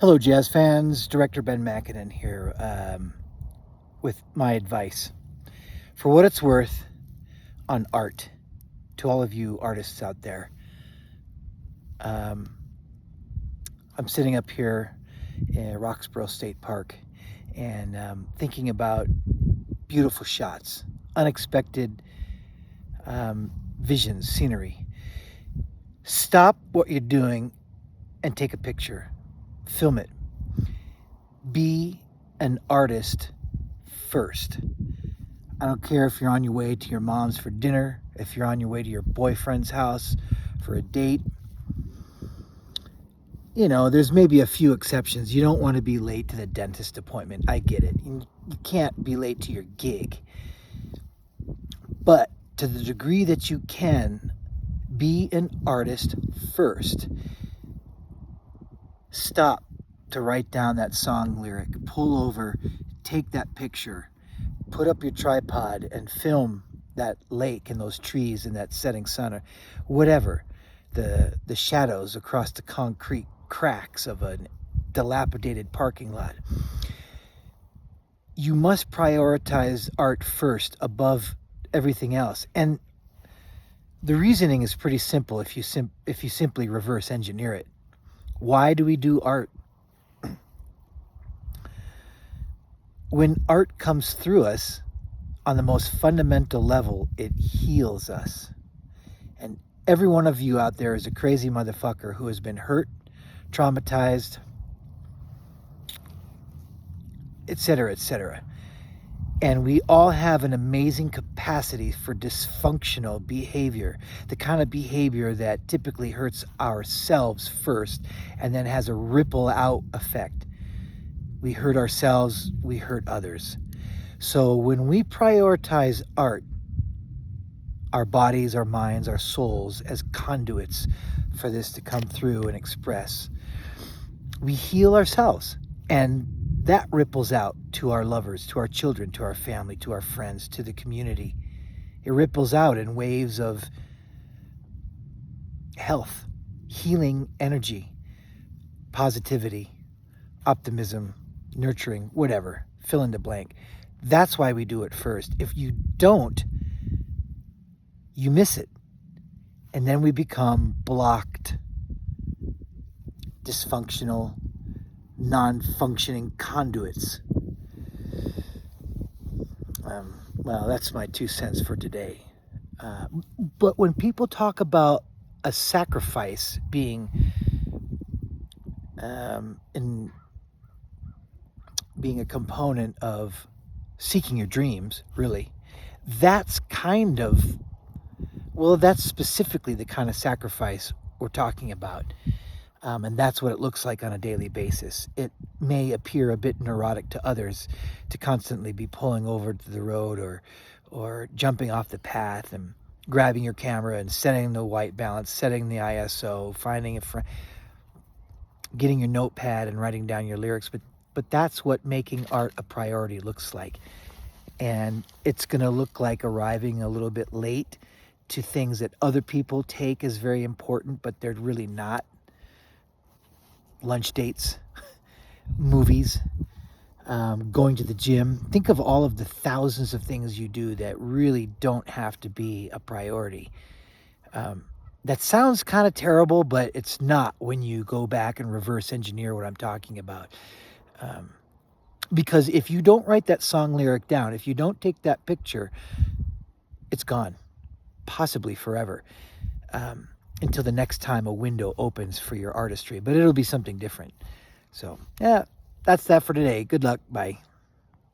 Hello, jazz fans. Director Ben Makinen here with my advice. For what it's worth on art, to all of you artists out there, I'm sitting up here in Roxborough State Park and thinking about beautiful shots, unexpected visions, scenery. Stop what you're doing and take a picture. Film it. Be an artist first. I don't care if you're on your way to your mom's for dinner, if you're on your way to your boyfriend's house for a date. You know, there's maybe a few exceptions. You don't want to be late to the dentist appointment. I get it. You can't be late to your gig. But to the degree that you can, be an artist first. Stop to write down that song lyric, pull over, take that picture, put up your tripod and film that lake and those trees and that setting sun or whatever, the shadows across the concrete cracks of a dilapidated parking lot. You must prioritize art first above everything else. And the reasoning is pretty simple if you simply reverse engineer it. Why do we do art? When art comes through us, on the most fundamental level, it heals us. And every one of you out there is a crazy motherfucker who has been hurt, traumatized, etc., etc. And we all have an amazing capacity for dysfunctional behavior, the kind of behavior that typically hurts ourselves first and then has a ripple out effect. We hurt ourselves, we hurt others. So when we prioritize art, our bodies, our minds, our souls as conduits for this to come through and express, we heal ourselves. And that ripples out to our lovers, to our children, to our family, to our friends, to the community. It ripples out in waves of health, healing energy, positivity, optimism, nurturing, whatever, fill in the blank. That's why we do it first. If you don't, you miss it. And then we become blocked, dysfunctional, non-functioning conduits. Well, that's my 2 cents for today. But when people talk about a sacrifice being being a component of seeking your dreams, really, that's that's specifically the kind of sacrifice we're talking about. And that's what it looks like on a daily basis. It may appear a bit neurotic to others to constantly be pulling over to the road or jumping off the path and grabbing your camera and setting the white balance, setting the ISO, finding a friend, getting your notepad and writing down your lyrics. But that's what making art a priority looks like. And it's going to look like arriving a little bit late to things that other people take as very important, but they're really not. Lunch dates, movies, going to the gym. Think of all of the thousands of things you do that really don't have to be a priority. That sounds kind of terrible, but it's not when you go back and reverse engineer what I'm talking about. Because if you don't write that song lyric down, if you don't take that picture, it's gone, possibly forever. Until the next time a window opens for your artistry. But it'll be something different. So, yeah, that's that for today. Good luck. Bye.